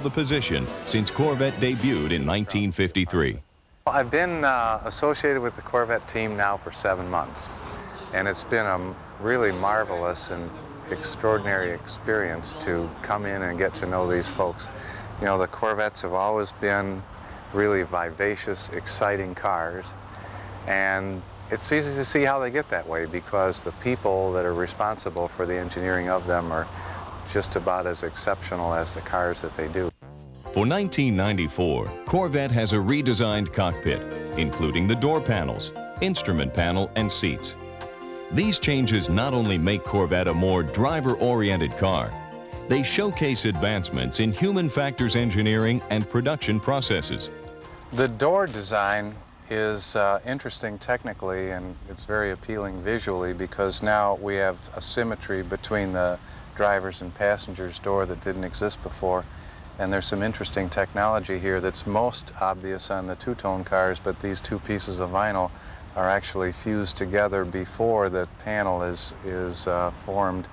the position since Corvette debuted in 1953. I've been associated with the Corvette team now for 7 months, and it's been a really marvelous and extraordinary experience to come in and get to know these folks. You know, the Corvettes have always been really vivacious, exciting cars, and it's easy to see how they get that way because the people that are responsible for the engineering of them are just about as exceptional as the cars that they do. For 1994, Corvette has a redesigned cockpit, including the door panels, instrument panel, and seats. These changes not only make Corvette a more driver-oriented car, they showcase advancements in human factors engineering and production processes. The door design is interesting technically, and it's very appealing visually because now we have a symmetry between the driver's and passenger's door that didn't exist before. And there's some interesting technology here that's most obvious on the two-tone cars, but these two pieces of vinyl are actually fused together before the panel is formed,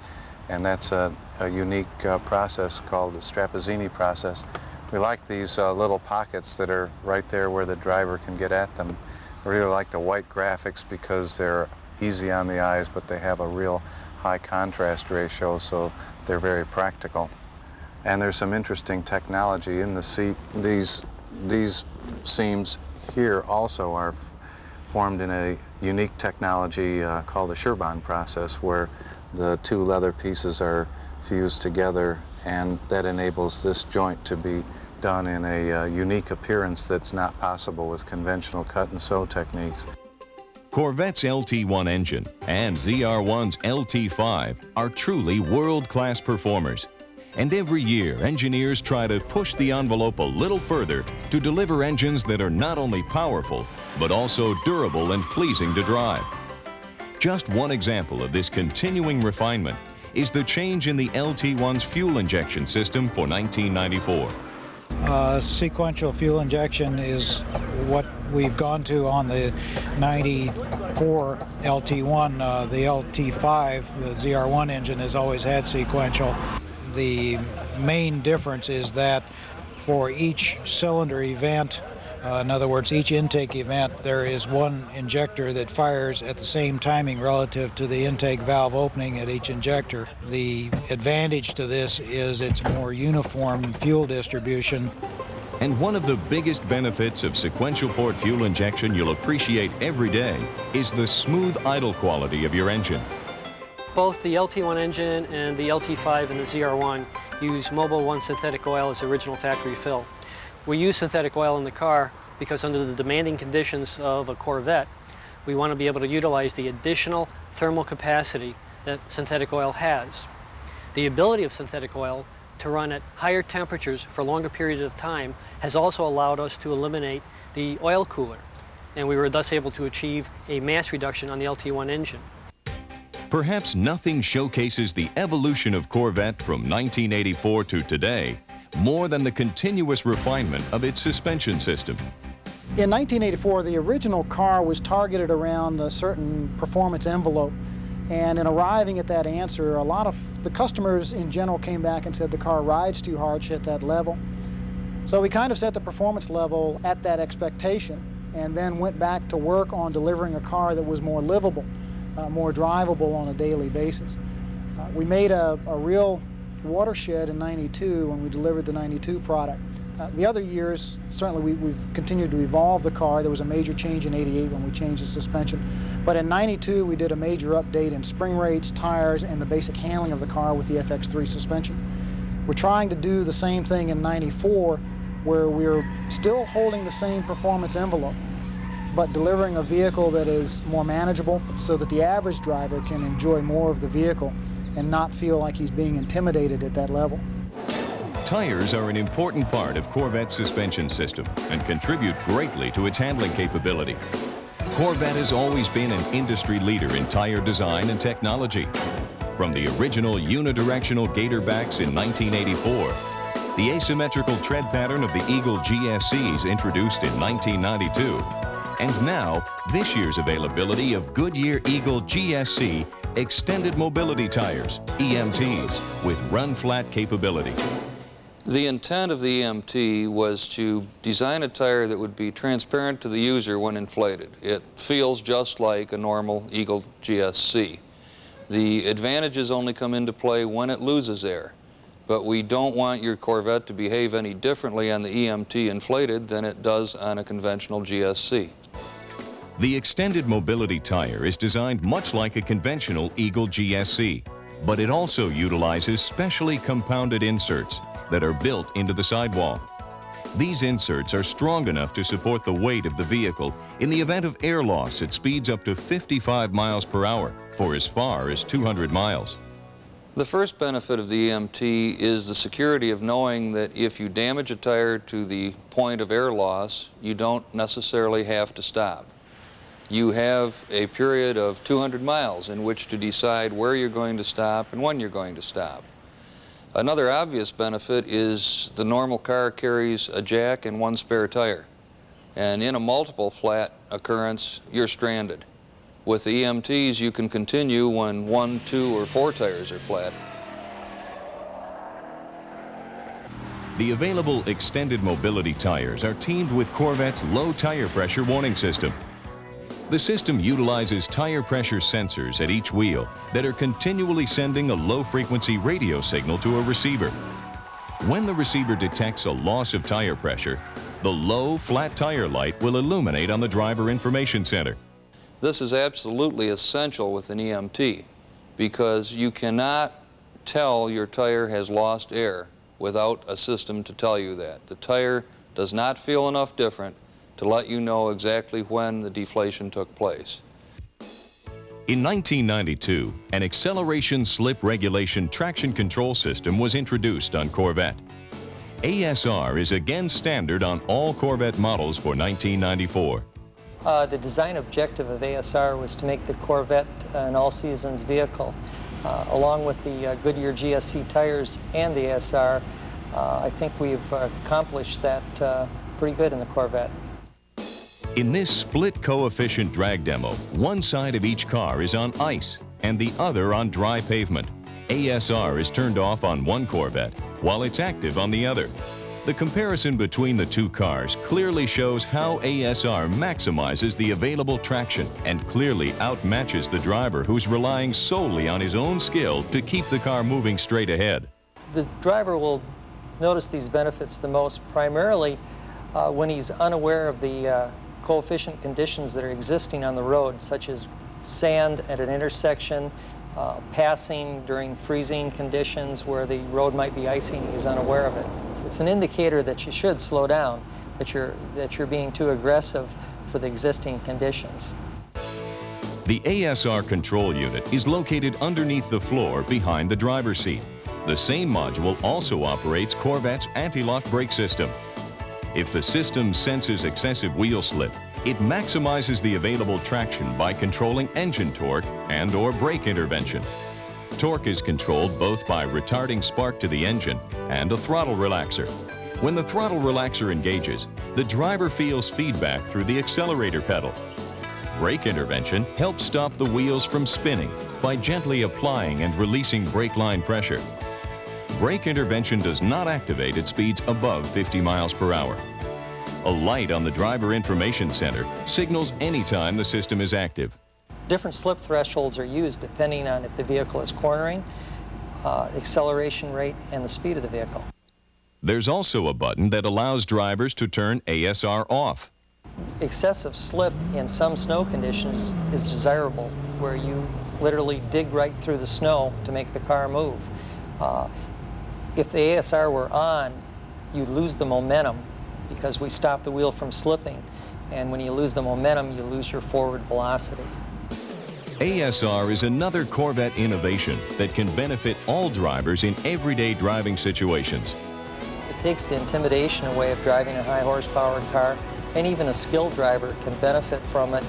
and that's a unique process called the Strapazzini process. We like these little pockets that are right there where the driver can get at them. We really like the white graphics because they're easy on the eyes, but they have a real high contrast ratio, so they're very practical. And there's some interesting technology in the seat. These seams here also are formed in a unique technology called the Schurbahn process, where the two leather pieces are fused together, and that enables this joint to be done in a unique appearance that's not possible with conventional cut and sew techniques. Corvette's LT1 engine and ZR1's LT5 are truly world-class performers. And every year, engineers try to push the envelope a little further to deliver engines that are not only powerful, but also durable and pleasing to drive. Just one example of this continuing refinement is the change in the LT1's fuel injection system for 1994. Sequential fuel injection is what we've gone to on the 94 LT1. The LT5, the ZR1 engine, has always had sequential. The main difference is that for each cylinder event, in other words, each intake event, there is one injector that fires at the same timing relative to the intake valve opening at each injector. The advantage to this is it's more uniform fuel distribution. And one of the biggest benefits of sequential port fuel injection you'll appreciate every day is the smooth idle quality of your engine. Both the LT1 engine and the LT5 and the ZR1 use Mobil 1 synthetic oil as original factory fill. We use synthetic oil in the car because under the demanding conditions of a Corvette, we want to be able to utilize the additional thermal capacity that synthetic oil has. The ability of synthetic oil to run at higher temperatures for longer periods of time has also allowed us to eliminate the oil cooler, and we were thus able to achieve a mass reduction on the LT1 engine. Perhaps nothing showcases the evolution of Corvette from 1984 to today more than the continuous refinement of its suspension system. In 1984, the original car was targeted around a certain performance envelope, and in arriving at that answer, a lot of the customers in general came back and said the car rides too harsh at that level. So we kind of set the performance level at that expectation and then went back to work on delivering a car that was more livable, more drivable on a daily basis. We made a real watershed in '92 when we delivered the '92 product. The other years, certainly we've continued to evolve the car. There was a major change in '88 when we changed the suspension. But in '92, we did a major update in spring rates, tires, and the basic handling of the car with the FX3 suspension. We're trying to do the same thing in '94, where we're still holding the same performance envelope, but delivering a vehicle that is more manageable so that the average driver can enjoy more of the vehicle and not feel like he's being intimidated at that level. Tires are an important part of Corvette's suspension system and contribute greatly to its handling capability. Corvette has always been an industry leader in tire design and technology. From the original unidirectional gator backs in 1984, the asymmetrical tread pattern of the Eagle GSCs introduced in 1992, and now this year's availability of Goodyear Eagle GSC Extended Mobility Tires, EMTs, with run-flat capability. The intent of the EMT was to design a tire that would be transparent to the user when inflated. It feels just like a normal Eagle GSC. The advantages only come into play when it loses air, but we don't want your Corvette to behave any differently on the EMT inflated than it does on a conventional GSC. The extended mobility tire is designed much like a conventional Eagle GSC, but it also utilizes specially compounded inserts that are built into the sidewall. These inserts are strong enough to support the weight of the vehicle in the event of air loss at speeds up to 55 miles per hour for as far as 200 miles. The first benefit of the EMT is the security of knowing that if you damage a tire to the point of air loss, you don't necessarily have to stop. You have a period of 200 miles in which to decide where you're going to stop and when you're going to stop. Another obvious benefit is the normal car carries a jack and one spare tire. And in a multiple flat occurrence, you're stranded. With the EMTs, you can continue when 1, 2, or 4 tires are flat. The available extended mobility tires are teamed with Corvette's low tire pressure warning system. The system utilizes tire pressure sensors at each wheel that are continually sending a low-frequency radio signal to a receiver. When the receiver detects a loss of tire pressure, the low, flat tire light will illuminate on the driver information center. This is absolutely essential with an EMT because you cannot tell your tire has lost air without a system to tell you that. The tire does not feel enough different to let you know exactly when the deflation took place. In 1992, an acceleration slip regulation traction control system was introduced on Corvette. ASR is again standard on all Corvette models for 1994. The design objective of ASR was to make the Corvette an all-seasons vehicle. Along with the Goodyear GSC tires and the ASR, I think we've accomplished that pretty good in the Corvette. In this split coefficient drag demo, one side of each car is on ice and the other on dry pavement. ASR is turned off on one Corvette while it's active on the other. The comparison between the two cars clearly shows how ASR maximizes the available traction and clearly outmatches the driver who's relying solely on his own skill to keep the car moving straight ahead. The driver will notice these benefits the most primarily when he's unaware of the coefficient conditions that are existing on the road, such as sand at an intersection, passing during freezing conditions where the road might be icy and he's unaware of it. It's an indicator that you should slow down, that you're being too aggressive for the existing conditions. The ASR control unit is located underneath the floor behind the driver's seat. The same module also operates Corvette's anti-lock brake system. If the system senses excessive wheel slip, it maximizes the available traction by controlling engine torque and/or brake intervention. Torque is controlled both by retarding spark to the engine and a throttle relaxer. When the throttle relaxer engages, the driver feels feedback through the accelerator pedal. Brake intervention helps stop the wheels from spinning by gently applying and releasing brake line pressure. Brake intervention does not activate at speeds above 50 miles per hour. A light on the driver information center signals anytime the system is active. Different slip thresholds are used depending on if the vehicle is cornering, acceleration rate, and the speed of the vehicle. There's also a button that allows drivers to turn ASR off. Excessive slip in some snow conditions is desirable, where you literally dig right through the snow to make the car move. If the ASR were on, you lose the momentum because we stop the wheel from slipping. And when you lose the momentum, you lose your forward velocity. ASR is another Corvette innovation that can benefit all drivers in everyday driving situations. It takes the intimidation away of driving a high horsepower car, and even a skilled driver can benefit from it.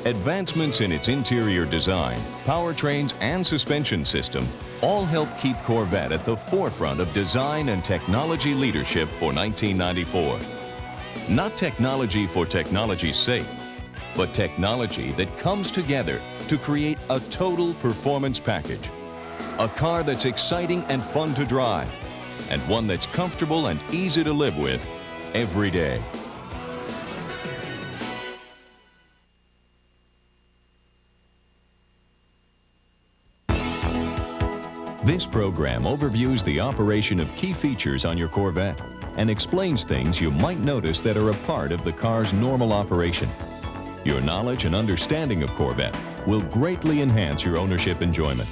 Advancements in its interior design, powertrains, and suspension system all help keep Corvette at the forefront of design and technology leadership for 1994. Not technology for technology's sake, but technology that comes together to create a total performance package. A car that's exciting and fun to drive, and one that's comfortable and easy to live with every day. This program overviews the operation of key features on your Corvette and explains things you might notice that are a part of the car's normal operation. Your knowledge and understanding of Corvette will greatly enhance your ownership enjoyment.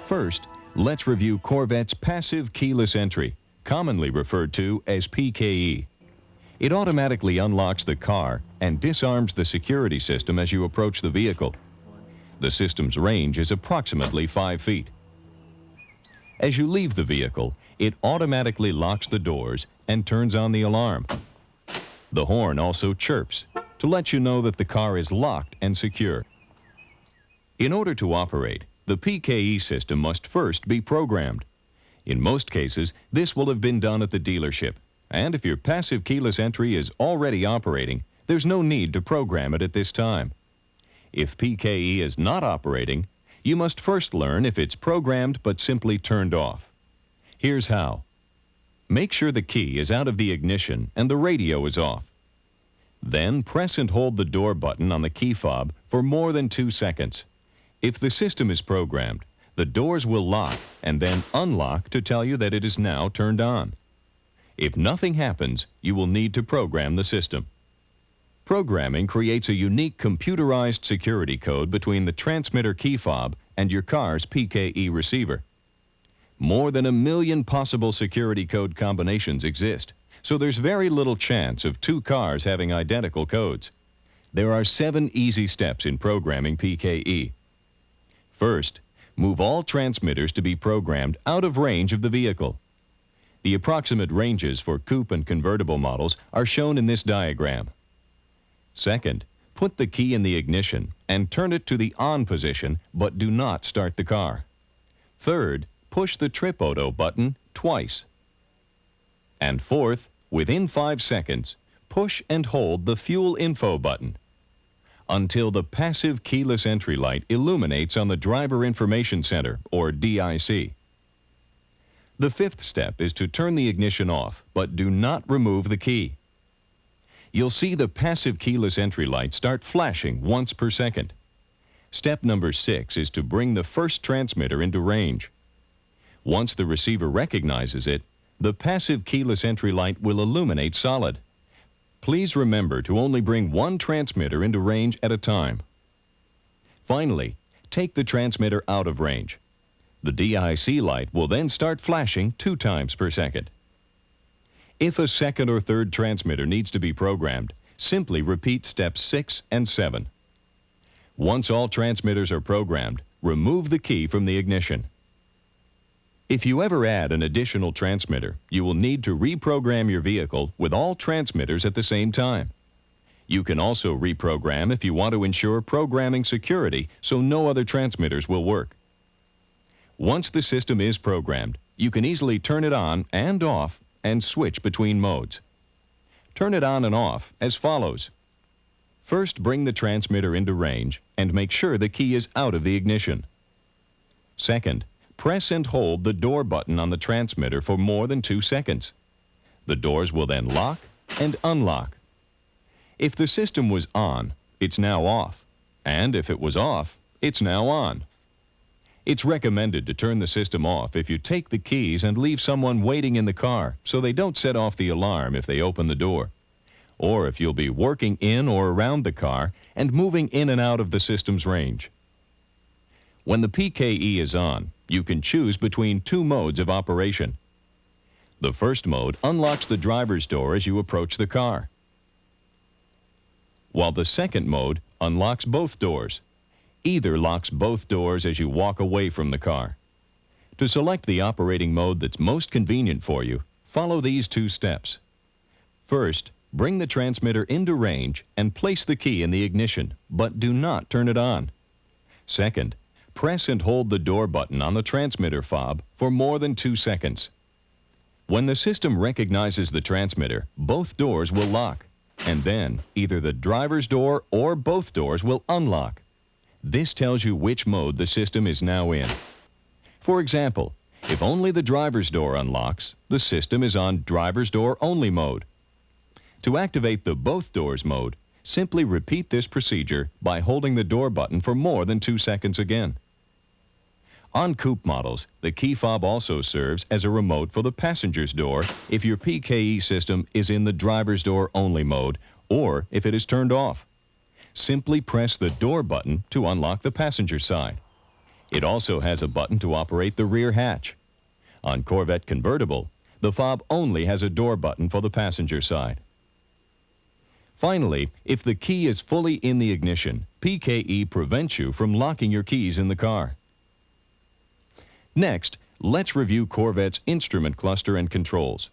First, let's review Corvette's passive keyless entry, commonly referred to as PKE. It automatically unlocks the car and disarms the security system as you approach the vehicle. The system's range is approximately 5 feet. As you leave the vehicle, it automatically locks the doors and turns on the alarm. The horn also chirps to let you know that the car is locked and secure. In order to operate, the PKE system must first be programmed. In most cases, this will have been done at the dealership, and if your passive keyless entry is already operating, there's no need to program it at this time. If PKE is not operating, you must first learn if it's programmed but simply turned off. Here's how. Make sure the key is out of the ignition and the radio is off. Then press and hold the door button on the key fob for more than 2 seconds. If the system is programmed, the doors will lock and then unlock to tell you that it is now turned on. If nothing happens, you will need to program the system. Programming creates a unique computerized security code between the transmitter key fob and your car's PKE receiver. More than 1 million possible security code combinations exist, so there's very little chance of 2 cars having identical codes. There are 7 easy steps in programming PKE. First, move all transmitters to be programmed out of range of the vehicle. The approximate ranges for coupe and convertible models are shown in this diagram. Second, put the key in the ignition and turn it to the on position, but do not start the car. Third, push the trip auto button twice. And fourth, within 5 seconds, push and hold the fuel info button until the passive keyless entry light illuminates on the Driver Information Center, or DIC. The 5th step is to turn the ignition off, but do not remove the key. You'll see the passive keyless entry light start flashing once per second. Step number 6 is to bring the first transmitter into range. Once the receiver recognizes it, the passive keyless entry light will illuminate solid. Please remember to only bring one transmitter into range at a time. Finally, take the transmitter out of range. The DIC light will then start flashing 2 times per second. If a second or third transmitter needs to be programmed, simply repeat steps 6 and 7. Once all transmitters are programmed, remove the key from the ignition. If you ever add an additional transmitter, you will need to reprogram your vehicle with all transmitters at the same time. You can also reprogram if you want to ensure programming security so no other transmitters will work. Once the system is programmed, you can easily turn it on and off and switch between modes. Turn it on and off as follows. First, bring the transmitter into range and make sure the key is out of the ignition. Second, press and hold the door button on the transmitter for more than 2 seconds. The doors will then lock and unlock. If the system was on, it's now off, and if it was off, it's now on. It's recommended to turn the system off if you take the keys and leave someone waiting in the car so they don't set off the alarm if they open the door, or if you'll be working in or around the car and moving in and out of the system's range. When the PKE is on, you can choose between 2 modes of operation. The first mode unlocks the driver's door as you approach the car, while the second mode unlocks both doors. Either locks both doors as you walk away from the car. To select the operating mode that's most convenient for you, follow these 2 steps. First, bring the transmitter into range and place the key in the ignition, but do not turn it on. Second, press and hold the door button on the transmitter fob for more than 2 seconds. When the system recognizes the transmitter, both doors will lock, and then either the driver's door or both doors will unlock. This tells you which mode the system is now in. For example, If only the driver's door unlocks, the system is on driver's door only mode. To activate the both doors mode, simply repeat this procedure by holding the door button for more than 2 seconds again. On coupe models, the key fob also serves as a remote for the passenger's door if your PKE system is in the driver's door only mode or if it is turned off. Simply press the door button to unlock the passenger side. It also has a button to operate the rear hatch. On Corvette convertible, the fob only has a door button for the passenger side. Finally, if the key is fully in the ignition, PKE prevents you from locking your keys in the car. Next, let's review Corvette's instrument cluster and controls.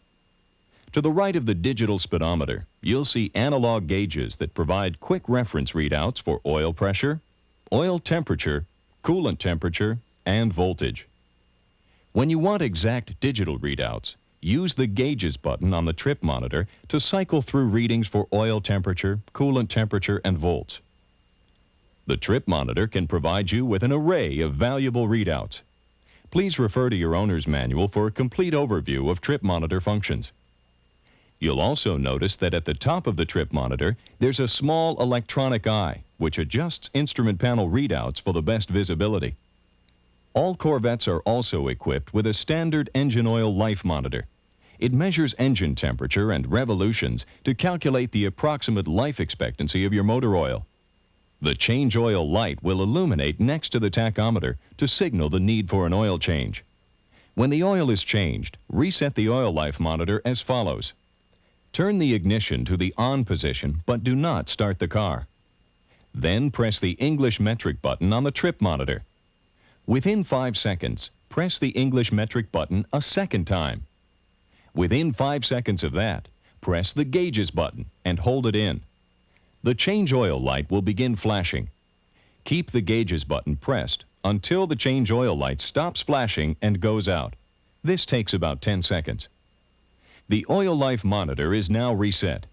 To the right of the digital speedometer, you'll see analog gauges that provide quick reference readouts for oil pressure, oil temperature, coolant temperature, and voltage. When you want exact digital readouts, use the Gauges button on the trip monitor to cycle through readings for oil temperature, coolant temperature, and volts. The trip monitor can provide you with an array of valuable readouts. Please refer to your owner's manual for a complete overview of trip monitor functions. You'll also notice that at the top of the trip monitor, there's a small electronic eye, which adjusts instrument panel readouts for the best visibility. All Corvettes are also equipped with a standard engine oil life monitor. It measures engine temperature and revolutions to calculate the approximate life expectancy of your motor oil. The change oil light will illuminate next to the tachometer to signal the need for an oil change. When the oil is changed, reset the oil life monitor as follows. Turn the ignition to the on position, but do not start the car. Then press the English metric button on the trip monitor. Within 5 seconds, press the English metric button a second time. Within 5 seconds of that, press the Gauges button and hold it in. The change oil light will begin flashing. Keep the Gauges button pressed until the change oil light stops flashing and goes out. This takes about 10 seconds. The oil life monitor is now reset.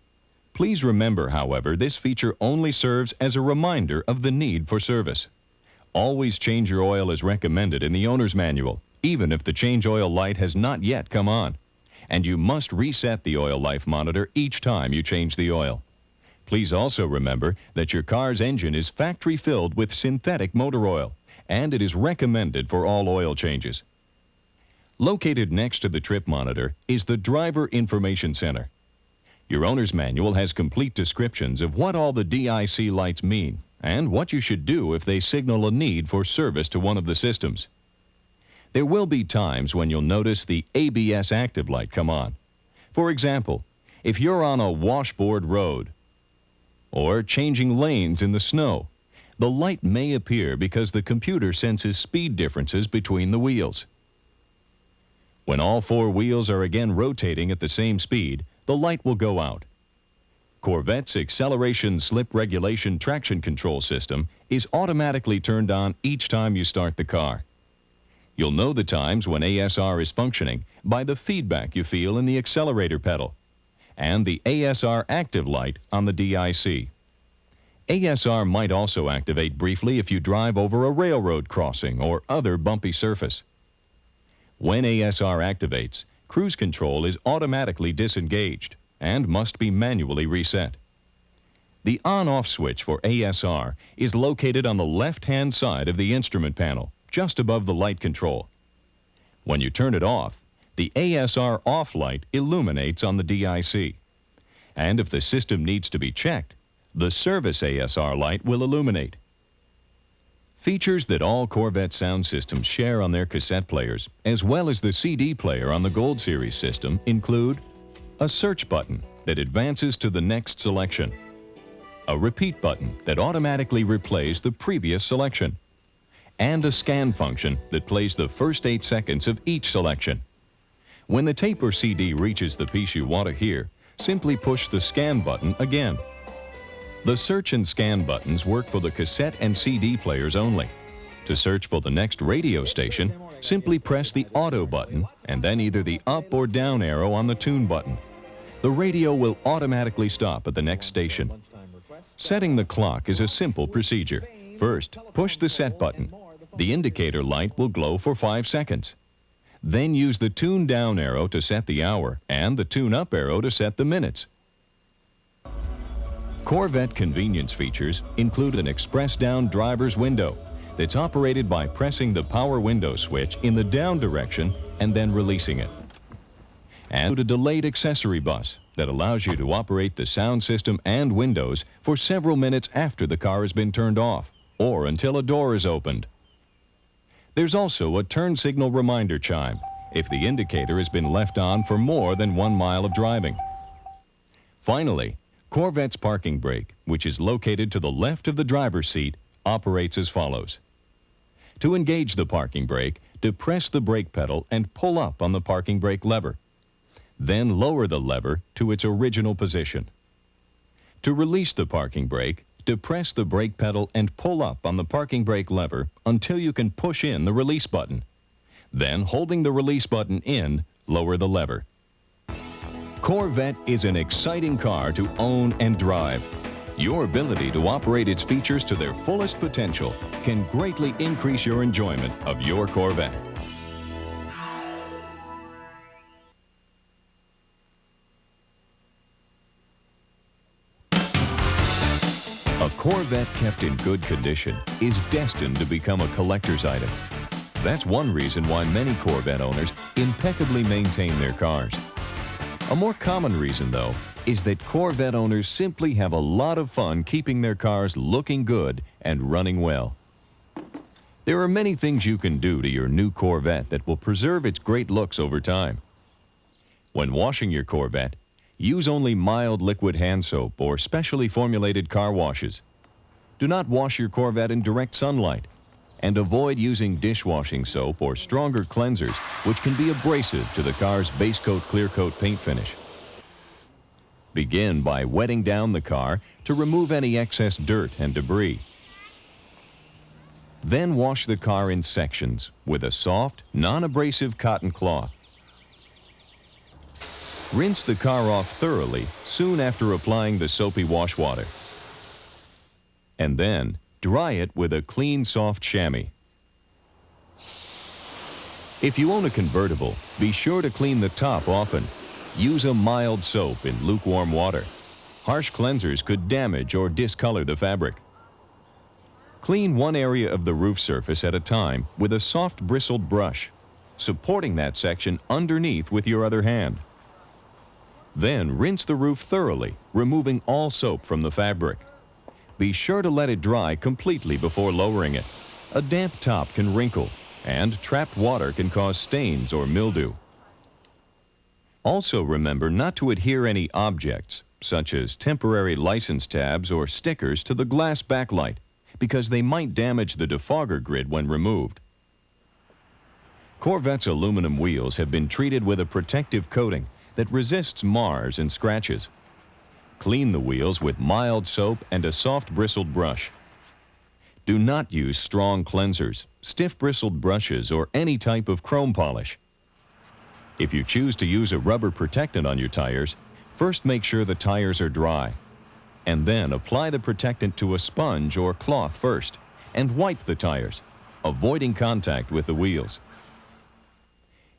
Please remember, however, this feature only serves as a reminder of the need for service. Always change your oil as recommended in the owner's manual, even if the change oil light has not yet come on. And you must reset the oil life monitor each time you change the oil. Please also remember that your car's engine is factory filled with synthetic motor oil, and it is recommended for all oil changes. Located next to the trip monitor is the Driver Information Center. Your owner's manual has complete descriptions of what all the DIC lights mean and what you should do if they signal a need for service to one of the systems. There will be times when you'll notice the ABS active light come on. For example, if you're on a washboard road or changing lanes in the snow, the light may appear because the computer senses speed differences between the wheels. When all 4 wheels are again rotating at the same speed, the light will go out. Corvette's acceleration slip regulation traction control system is automatically turned on each time you start the car. You'll know the times when ASR is functioning by the feedback you feel in the accelerator pedal and the ASR active light on the DIC. ASR might also activate briefly if you drive over a railroad crossing or other bumpy surface. When ASR activates, cruise control is automatically disengaged and must be manually reset. The on-off switch for ASR is located on the left-hand side of the instrument panel, just above the light control. When you turn it off, the ASR off light illuminates on the DIC. And if the system needs to be checked, the service ASR light will illuminate. Features that all Corvette sound systems share on their cassette players, as well as the CD player on the Gold Series system, include a search button that advances to the next selection, a repeat button that automatically replays the previous selection, and a scan function that plays the first 8 seconds of each selection. When the tape or CD reaches the piece you want to hear, simply push the scan button again. The search and scan buttons work for the cassette and CD players only. To search for the next radio station, simply press the auto button and then either the up or down arrow on the tune button. The radio will automatically stop at the next station. Setting the clock is a simple procedure. First, push the set button. The indicator light will glow for 5 seconds. Then use the Tune Down arrow to set the hour and the Tune Up arrow to set the minutes. Corvette convenience features include an express down driver's window that's operated by pressing the power window switch in the down direction and then releasing it. And a delayed accessory bus that allows you to operate the sound system and windows for several minutes after the car has been turned off or until a door is opened. There's also a turn signal reminder chime if the indicator has been left on for more than 1 mile of driving. Finally, Corvette's parking brake, which is located to the left of the driver's seat, operates as follows. To engage the parking brake, depress the brake pedal and pull up on the parking brake lever. Then lower the lever to its original position. To release the parking brake, depress the brake pedal and pull up on the parking brake lever until you can push in the release button. Then, holding the release button in, lower the lever. Corvette is an exciting car to own and drive. Your ability to operate its features to their fullest potential can greatly increase your enjoyment of your Corvette. A Corvette kept in good condition is destined to become a collector's item. That's one reason why many Corvette owners impeccably maintain their cars. A more common reason, though, is that Corvette owners simply have a lot of fun keeping their cars looking good and running well. There are many things you can do to your new Corvette that will preserve its great looks over time. When washing your Corvette, use only mild liquid hand soap or specially formulated car washes. Do not wash your Corvette in direct sunlight, and avoid using dishwashing soap or stronger cleansers, which can be abrasive to the car's base coat clear coat paint finish. Begin by wetting down the car to remove any excess dirt and debris. Then wash the car in sections with a soft, non-abrasive cotton cloth. Rinse the car off thoroughly soon after applying the soapy wash water. And then dry it with a clean, soft chamois. If you own a convertible, be sure to clean the top often. Use a mild soap in lukewarm water. Harsh cleansers could damage or discolor the fabric. Clean one area of the roof surface at a time with a soft bristled brush, supporting that section underneath with your other hand. Then rinse the roof thoroughly, removing all soap from the fabric. Be sure to let it dry completely before lowering it. A damp top can wrinkle, and trapped water can cause stains or mildew. Also remember not to adhere any objects, such as temporary license tabs or stickers, to the glass backlight, because they might damage the defogger grid when removed. Corvette's aluminum wheels have been treated with a protective coating that resists mars and scratches. Clean the wheels with mild soap and a soft bristled brush. Do not use strong cleansers, stiff bristled brushes, or any type of chrome polish. If you choose to use a rubber protectant on your tires, first make sure the tires are dry, and then apply the protectant to a sponge or cloth first, and wipe the tires, avoiding contact with the wheels.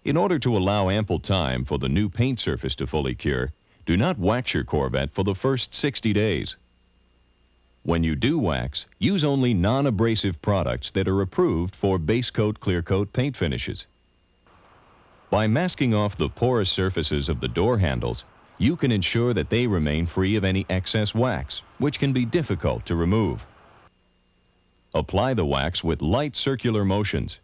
In order to allow ample time for the new paint surface to fully cure, do not wax your Corvette for the first 60 days. When you do wax, use only non-abrasive products that are approved for base coat clear coat paint finishes. By masking off the porous surfaces of the door handles, you can ensure that they remain free of any excess wax, which can be difficult to remove. Apply the wax with light circular motions.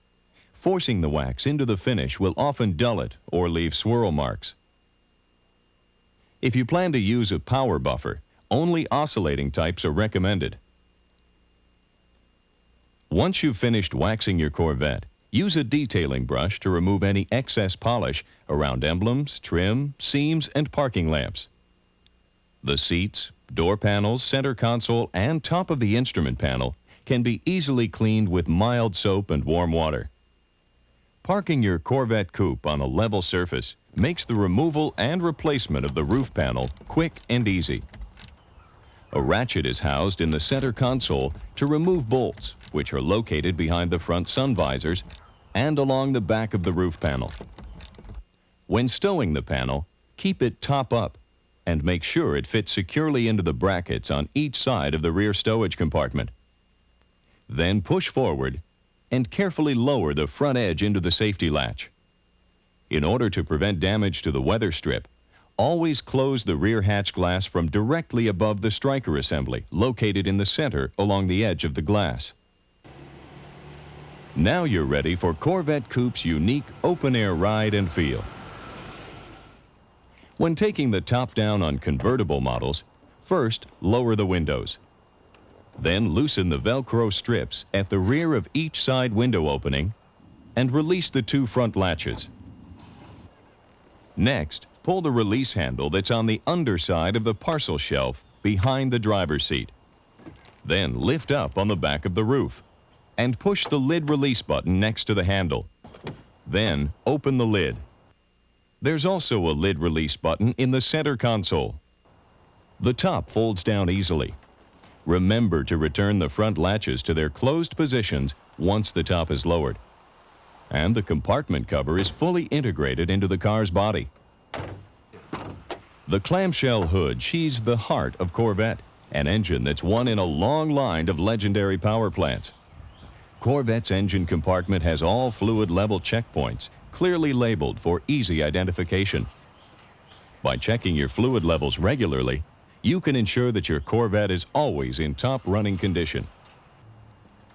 Forcing the wax into the finish will often dull it or leave swirl marks. If you plan to use a power buffer, only oscillating types are recommended. Once you've finished waxing your Corvette, use a detailing brush to remove any excess polish around emblems, trim, seams, and parking lamps. The seats, door panels, center console, and top of the instrument panel can be easily cleaned with mild soap and warm water. Parking your Corvette coupe on a level surface makes the removal and replacement of the roof panel quick and easy. A ratchet is housed in the center console to remove bolts, which are located behind the front sun visors, and along the back of the roof panel. When stowing the panel, keep it top up and make sure it fits securely into the brackets on each side of the rear stowage compartment. Then push forward and carefully lower the front edge into the safety latch. In order to prevent damage to the weather strip, always close the rear hatch glass from directly above the striker assembly, located in the center along the edge of the glass. Now you're ready for Corvette Coupe's unique open-air ride and feel. When taking the top down on convertible models, first lower the windows. Then loosen the Velcro strips at the rear of each side window opening and release the two front latches. Next, pull the release handle that's on the underside of the parcel shelf behind the driver's seat. Then lift up on the back of the roof and push the lid release button next to the handle. Then open the lid. There's also a lid release button in the center console. The top folds down easily. Remember to return the front latches to their closed positions once the top is lowered. And the compartment cover is fully integrated into the car's body. The clamshell hood sheathes the heart of Corvette, an engine that's one in a long line of legendary power plants. Corvette's engine compartment has all fluid level checkpoints, clearly labeled for easy identification. By checking your fluid levels regularly, you can ensure that your Corvette is always in top running condition.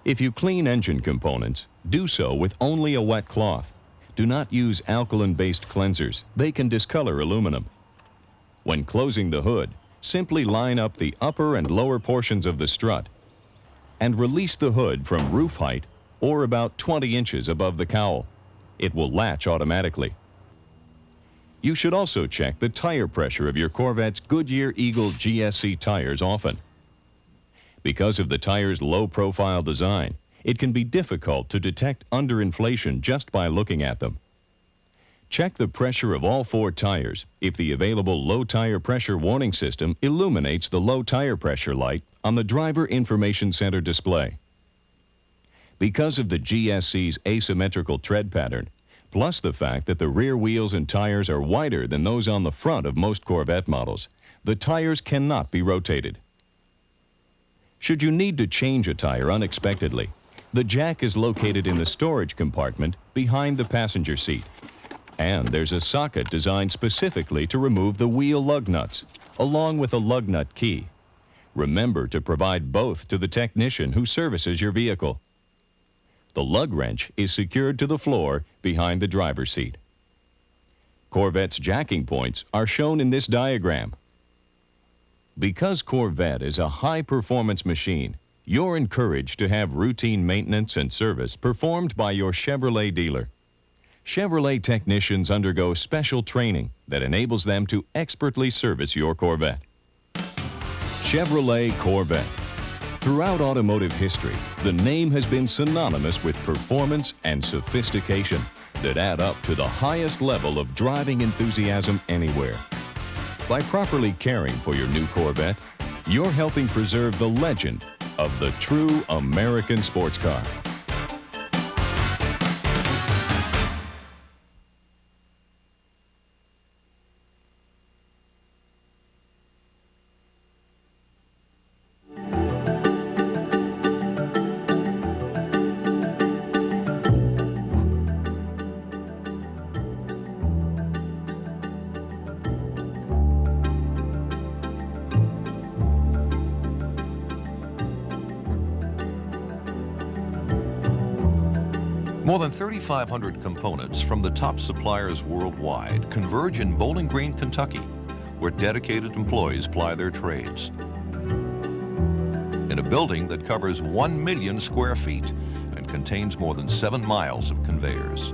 If you clean engine components, do so with only a wet cloth. Do not use alkaline-based cleansers. They can discolor aluminum. When closing the hood, simply line up the upper and lower portions of the strut and release the hood from roof height or about 20 inches above the cowl. It will latch automatically. You should also check the tire pressure of your Corvette's Goodyear Eagle GSC tires often. Because of the tire's low-profile design, it can be difficult to detect underinflation just by looking at them. Check the pressure of all 4 tires if the available low tire pressure warning system illuminates the low tire pressure light on the Driver Information Center display. Because of the GSC's asymmetrical tread pattern, plus the fact that the rear wheels and tires are wider than those on the front of most Corvette models, the tires cannot be rotated. Should you need to change a tire unexpectedly, the jack is located in the storage compartment behind the passenger seat. And there's a socket designed specifically to remove the wheel lug nuts, along with a lug nut key. Remember to provide both to the technician who services your vehicle. The lug wrench is secured to the floor behind the driver's seat. Corvette's jacking points are shown in this diagram. Because Corvette is a high-performance machine, you're encouraged to have routine maintenance and service performed by your Chevrolet dealer. Chevrolet technicians undergo special training that enables them to expertly service your Corvette. Chevrolet Corvette. Throughout automotive history, the name has been synonymous with performance and sophistication that add up to the highest level of driving enthusiasm anywhere. By properly caring for your new Corvette, you're helping preserve the legend of the true American sports car. More than 3,500 components from the top suppliers worldwide converge in Bowling Green, Kentucky, where dedicated employees ply their trades. In a building that covers 1 million square feet and contains more than 7 miles of conveyors.